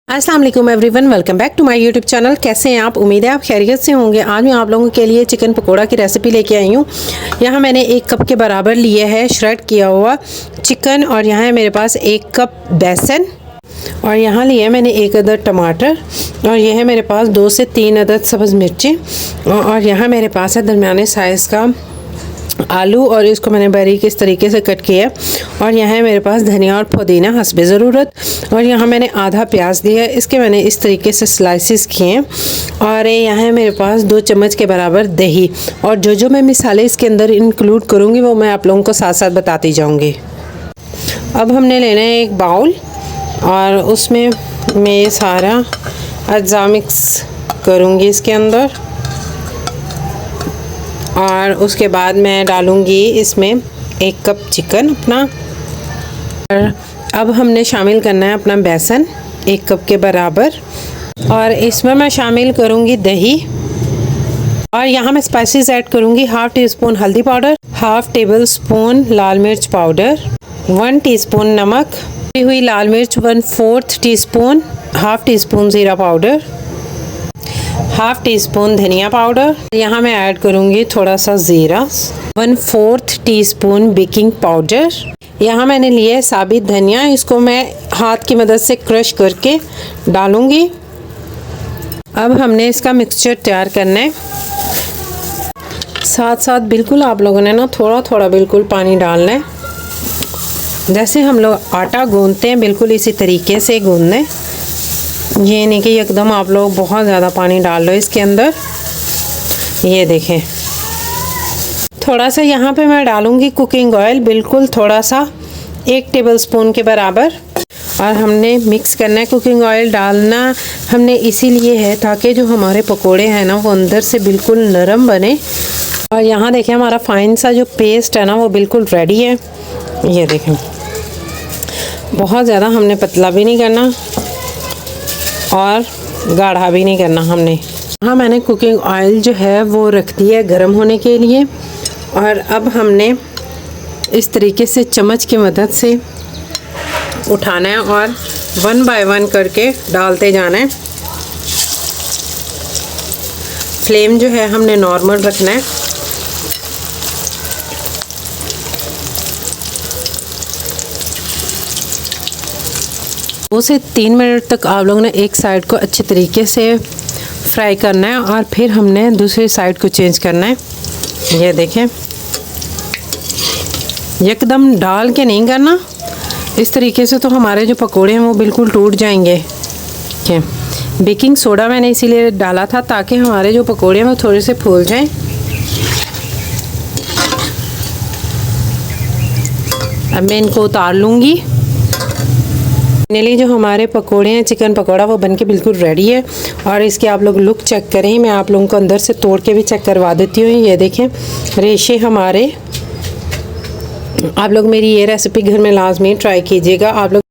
अस्सलाम वालेकुम everyone, welcome back to my YouTube channel. कैसे हैं आप? उम्मीद है आप खैरियत से होंगे। आज मैं आप लोगों के लिए चिकन पकोड़ा की रेसिपी लेके आई हूँ। यहाँ मैंने 1 कप के बराबर लिए है श्रेड किया हुआ चिकन, और यहाँ है मेरे पास 1 कप बेसन, और यहाँ लिया मैंने 1 अदद टमाटर, और यह है मेरे पास 2 से 3 अदद सब्ज़ मिर्ची, और यहाँ मेरे पास है दरमियाने साइज़ का आलू, और इसको मैंने बारीक इस तरीके से कट किया। और यहाँ है मेरे पास धनिया और पुदीना हस्बे ज़रूरत, और यहाँ मैंने आधा प्याज दिया है, इसके मैंने इस तरीके से स्लाइसिस किए हैं। और यहाँ है मेरे पास 2 चम्मच के बराबर दही, और जो मैं मिसाले इसके अंदर इंक्लूड करूँगी वो मैं आप लोगों को साथ साथ बताती जाऊँगी। अब हमने लेना है एक बाउल, और उसमें मैं ये सारा अज्जा मिक्स करूँगी इसके अंदर, और उसके बाद मैं डालूँगी इसमें 1 कप चिकन अपना। और अब हमने शामिल करना है अपना बेसन 1 कप के बराबर, और इसमें मैं शामिल करूँगी दही, और यहाँ मैं स्पाइसेस ऐड करूँगी 1/2 टीस्पून हल्दी पाउडर, 1/2 टेबलस्पून लाल मिर्च पाउडर, 1 टीस्पून नमक, कटी हुई लाल मिर्च 1/4 टीस्पून, 1/2 टीस्पून ज़ीरा पाउडर, 1/2 टीस्पून धनिया पाउडर। यहाँ मैं ऐड करूँगी थोड़ा सा ज़ीरा, 1/4 टीस्पून बेकिंग पाउडर। यहाँ मैंने लिए साबित धनिया, इसको मैं हाथ की मदद से क्रश करके डालूँगी। अब हमने इसका मिक्सचर तैयार करना है। साथ साथ बिल्कुल आप लोगों ने ना थोड़ा थोड़ा बिल्कुल पानी डालना है, जैसे हम लोग आटा गूंदते हैं बिल्कुल इसी तरीके से गूंदना है। ये नहीं कि एकदम आप लोग बहुत ज़्यादा पानी डाल लो इसके अंदर। ये देखें, थोड़ा सा यहाँ पे मैं डालूँगी कुकिंग ऑयल, बिल्कुल थोड़ा सा 1 टेबलस्पून के बराबर, और हमने मिक्स करना है। कुकिंग ऑयल डालना हमने इसीलिए है ताकि जो हमारे पकोड़े हैं ना वो अंदर से बिल्कुल नरम बने। और यहाँ देखें हमारा फाइन सा जो पेस्ट है ना वो बिल्कुल रेडी है। ये देखें, बहुत ज़्यादा हमने पतला भी नहीं करना और गाढ़ा भी नहीं करना हमने। हाँ, मैंने कुकिंग ऑयल जो है वो रख दी है गर्म होने के लिए, और अब हमने इस तरीके से चम्मच की मदद से उठाना है और 1 बाय 1 करके डालते जाना है। फ्लेम जो है हमने नॉर्मल रखना है। दो से 3 मिनट तक आप लोगों ने एक साइड को अच्छे तरीके से फ्राई करना है, और फिर हमने दूसरी साइड को चेंज करना है। ये देखें, एकदम डाल के नहीं करना, इस तरीके से तो हमारे जो पकोड़े हैं वो बिल्कुल टूट जाएंगे। बेकिंग सोडा मैंने इसीलिए डाला था ताकि हमारे जो पकोड़े हैं वो थोड़े से फूल जाएं। अब मैं इनको उतार लूँगी। फाइनली जो हमारे पकोड़े हैं चिकन पकोड़ा वो बनके बिल्कुल रेडी है, और इसके आप लोग लुक चेक करें। मैं आप लोगों को अंदर से तोड़ के भी चेक करवा देती हूँ। ये देखें रेशे हमारे। आप लोग मेरी ये रेसिपी घर में लाजमी ट्राई कीजिएगा। आप लोग